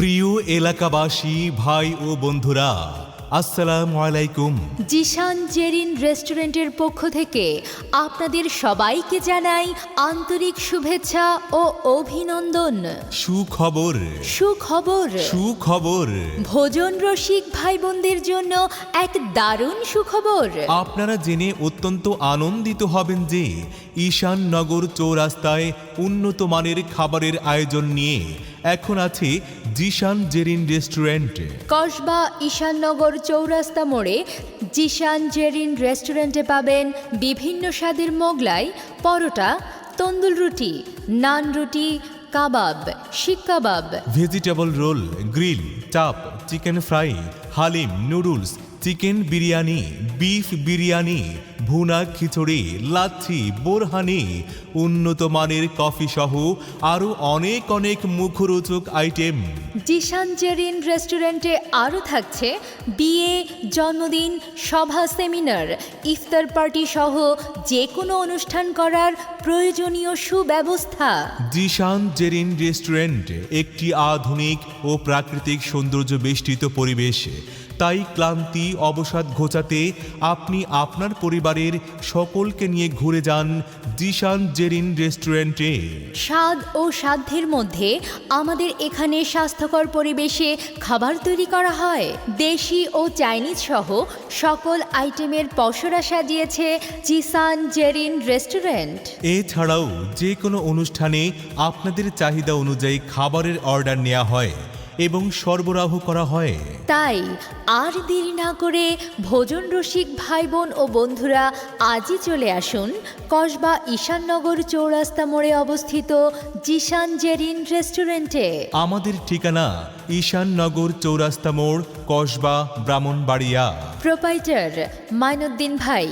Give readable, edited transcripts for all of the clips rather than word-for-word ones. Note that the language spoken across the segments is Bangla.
প্রিয় এলাকাবাসী ভাই ও বন্ধুরা, আসসালামু আলাইকুম। জিশান জেরিন রেস্টুরেন্টের পক্ষ থেকে আপনাদের সবাইকে জানাই আন্তরিক শুভেচ্ছা ও অভিনন্দন। সুখবর সুখবর সুখবর ভোজন রসিক ভাই বোনদের জন্য এক দারুণ সুখবর। আপনারা জেনে অত্যন্ত আনন্দিত হবেন যে ঈশাননগর চৌরাস্তায় উন্নত মানের খাবারের আয়োজন নিয়ে এখন আছে জিশান জেরিন রেস্টুরেন্ট। কসবা ঈশাননগর চৌরাস্তা মোড়ে জিশান জেরিন রেস্টুরেন্টে পাবেন বিভিন্ন স্বাদের মোগলাই, পরোটা, তন্দুর রুটি, নান রুটি, kebab, seekh kebab, vegetable roll, grill, chaap, chicken fry, haleem, noodles, chicken biryani, beef biryani, bhuna khichuri, lassi, borhani, উন্নত মানের কফি সহ আরও অনেক অনেক মুখরোচক আইটেম। জিশান জেরিন রেস্টুরেন্টে আরও থাকছে বিয়ে, জন্মদিন, সভা, সেমিনার, ইফতার পার্টি সহ যে কোনো অনুষ্ঠান করার প্রয়োজনীয় সুব্যবস্থা। জিশান জেরিন রেস্টুরেন্ট একটি আধুনিক ও প্রাকৃতিক সৌন্দর্য বেষ্টিত পরিবেশ, তাই ক্লান্তি অবসাদ ঘোচাতে আপনি আপনার পরিবারের সকলকে নিয়ে ঘুরে যান জিশান জেরিন রেস্টুরেন্টে। স্বাদ ও সাধ্যের মধ্যে আমাদের এখানে স্বাস্থ্যকর পরিবেশে খাবার তৈরি করা হয়। দেশি ও চাইনিজ সহ সকল আইটেমের পসরা সাজিয়েছে জিশান জেরিন রেস্টুরেন্ট। এছাড়াও যে কোনো অনুষ্ঠানে আপনাদের চাহিদা অনুযায়ী খাবারের অর্ডার নেওয়া হয় এবং সরবরাহ করা হয়। তাই আর দেরি না করে ভোজন রসিক ভাই বোন ও বন্ধুরা আজই চলে আসুন কসবা ঈশাননগর চৌরাস্তা মোড়ে অবস্থিত জিশান জেরিন রেস্টুরেন্টে। আমাদের ঠিকানা ঈশাননগর চৌরাস্তা মোড়, কসবা, ব্রাহ্মণবাড়িয়া। প্রোপাইটার মাইনুদ্দিন ভাই।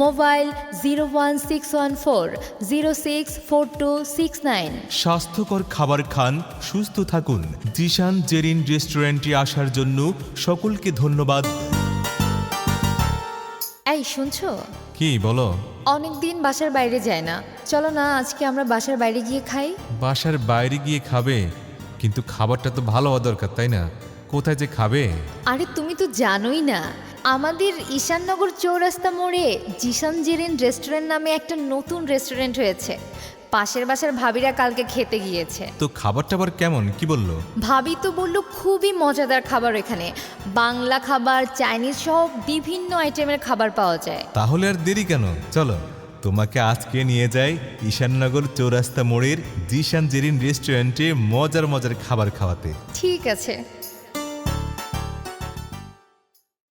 মোবাইল 01614064269। স্বাস্থ্যকর খাবার খান, সুস্থ থাকুন। জিশান জেরিন রেস্টুরেন্টে আসার জন্য সকলকে ধন্যবাদ। এই শুনছো? কি বলো? অনেকদিন বাসার বাইরে যায় না, চলো না আজকে আমরা বাসার বাইরে গিয়ে খাই। বাসার বাইরে গিয়ে খাবে? কিন্তু খাবারটা তো ভালো হওয়া দরকার, তাই না? কোথায় যে খাবে? আরে তুমি তো জানোই না, আমাদের ঈশাননগর চৌরাস্তা মোড়ে জিশান জেরিন রেস্টুরেন্ট নামে একটা নতুন রেস্টুরেন্ট হয়েছে। পাশের বাসার ভাবিরা কালকে খেতে গিয়েছে। তো খাবারটা আবার কেমন, কি বললো? ভাবি তো বললো খুবই মজাদার খাবার এখানে, বাংলা খাবার, চাইনিজ সহ বিভিন্ন আইটেমের খাবার পাওয়া যায়। তাহলে আর দেরি কেন, চলো তোমাকে আজকে নিয়ে যাই ঈশাননগর চৌরাস্তা মোড়ের জিশান জেরিন রেস্টুরেন্টে মজার মজার খাবার খাওয়াতে। ঠিক আছে,